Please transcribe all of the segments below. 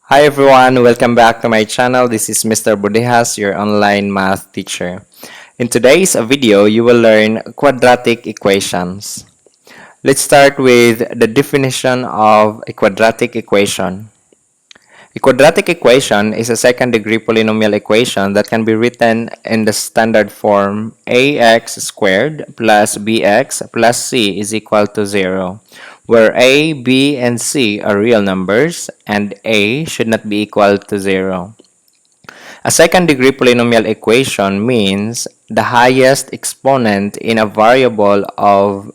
Hi everyone, welcome back to my channel. This is Mr. Budehas, your online math teacher. In today's video, you will learn quadratic equations. Let's start with the definition of a quadratic equation. A quadratic equation is a second-degree polynomial equation that can be written in the standard form ax squared plus bx plus c is equal to 0, where a, b, and c are real numbers and a should not be equal to 0. A second-degree polynomial equation means the highest exponent in a variable of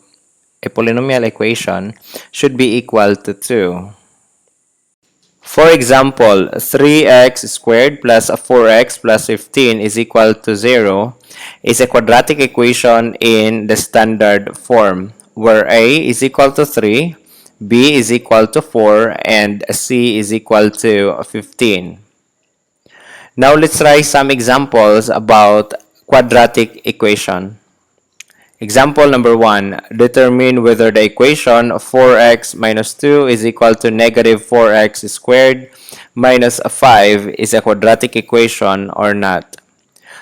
a polynomial equation should be equal to 2. For example, 3x squared plus 4x plus 15 is equal to 0 is a quadratic equation in the standard form, where a is equal to 3, b is equal to 4, and c is equal to 15. Now let's try some examples about quadratic equation. Example number 1. Determine whether the equation 4x minus 2 is equal to negative 4x squared minus 5 is a quadratic equation or not.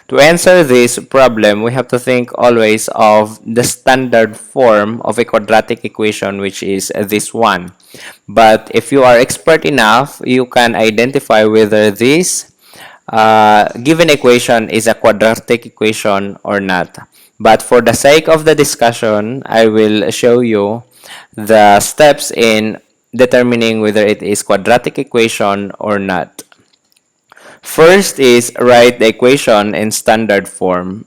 To answer this problem, we have to think always of the standard form of a quadratic equation, which is this one. But if you are expert enough, you can identify whether this given equation is a quadratic equation or not. But for the sake of the discussion, I will show you the steps in determining whether it is quadratic equation or not. First is write the equation in standard form.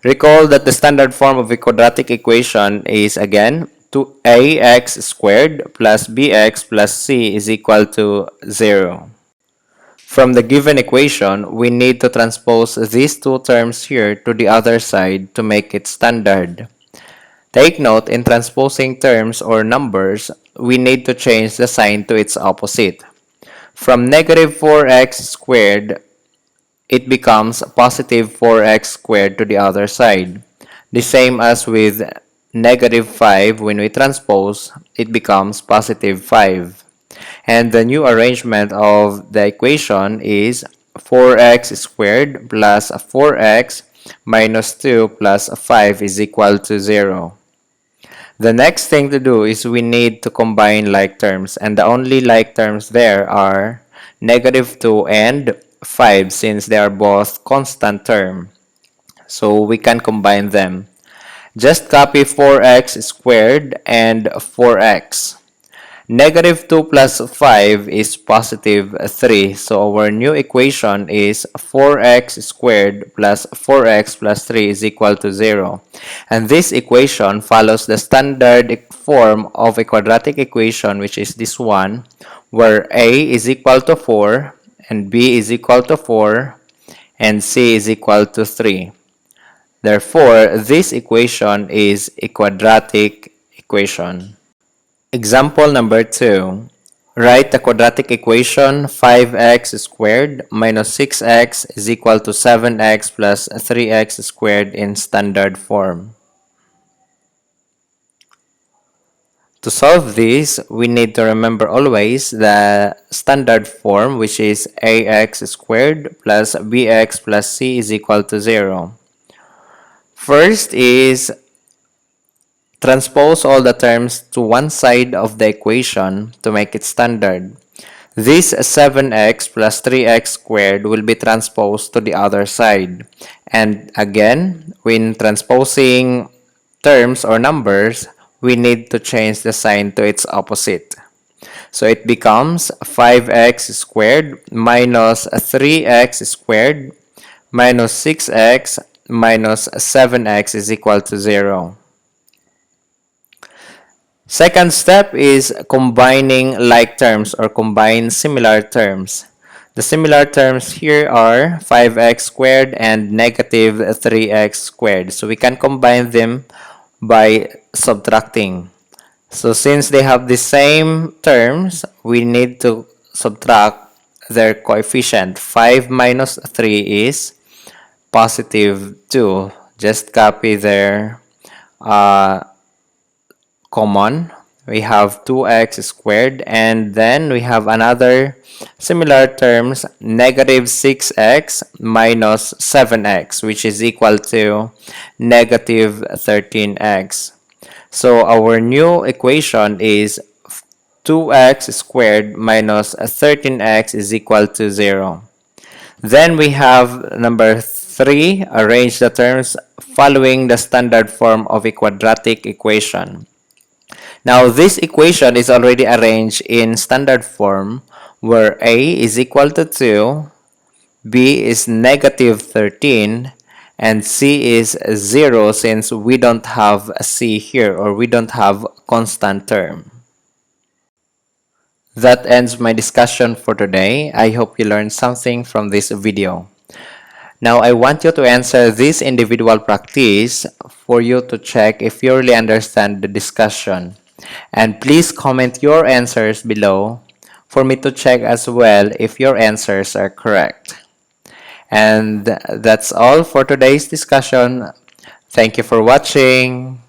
Recall that the standard form of a quadratic equation is again 2ax squared plus bx plus c is equal to 0. From the given equation, we need to transpose these two terms here to the other side to make it standard. Take note, in transposing terms or numbers, we need to change the sign to its opposite. From negative 4x squared, it becomes positive 4x squared to the other side. The same as with negative 5, when we transpose, it becomes positive 5. And the new arrangement of the equation is 4x squared plus 4x minus 2 plus 5 is equal to 0. The next thing to do is we need to combine like terms, and the only like terms there are negative 2 and 5 since they are both constant term. So we can combine them. Just copy 4x squared and 4x. Negative 2 plus 5 is positive 3. So our new equation is 4x squared plus 4x plus 3 is equal to 0. And this equation follows the standard form of a quadratic equation, which is this one, where a is equal to 4 and b is equal to 4 and c is equal to 3. Therefore, this equation is a quadratic equation. Example number 2. Write the quadratic equation 5x squared minus 6x is equal to 7x plus 3x squared in standard form. To solve this, we need to remember always the standard form, which is ax squared plus bx plus c is equal to 0. First is transpose all the terms to one side of the equation to make it standard. This 7x plus 3x squared will be transposed to the other side. And again, when transposing terms or numbers, we need to change the sign to its opposite. So it becomes 5x squared minus 3x squared minus 6x minus 7x is equal to 0. Second step is combining like terms or combine similar terms. The similar terms here are 5x squared and negative 3x squared. So we can combine them by subtracting. So since they have the same terms, we need to subtract their coefficient. 5 minus 3 is positive 2. Just copy their common. we have 2x squared, and then we have another similar terms, negative 6x minus 7x, which is equal to negative 13x. So our new equation is 2x squared minus 13x is equal to 0. Then we have number 3, arrange the terms following the standard form of a quadratic equation. Now this equation is already arranged in standard form where a is equal to 2, b is negative 13, and c is 0 since we don't have a c here, or we don't have constant term. That ends my discussion for today. I hope you learned something from this video. Now I want you to answer this individual practice for you to check if you really understand the discussion. And please comment your answers below for me to check as well if your answers are correct. And that's all for today's discussion. Thank you for watching.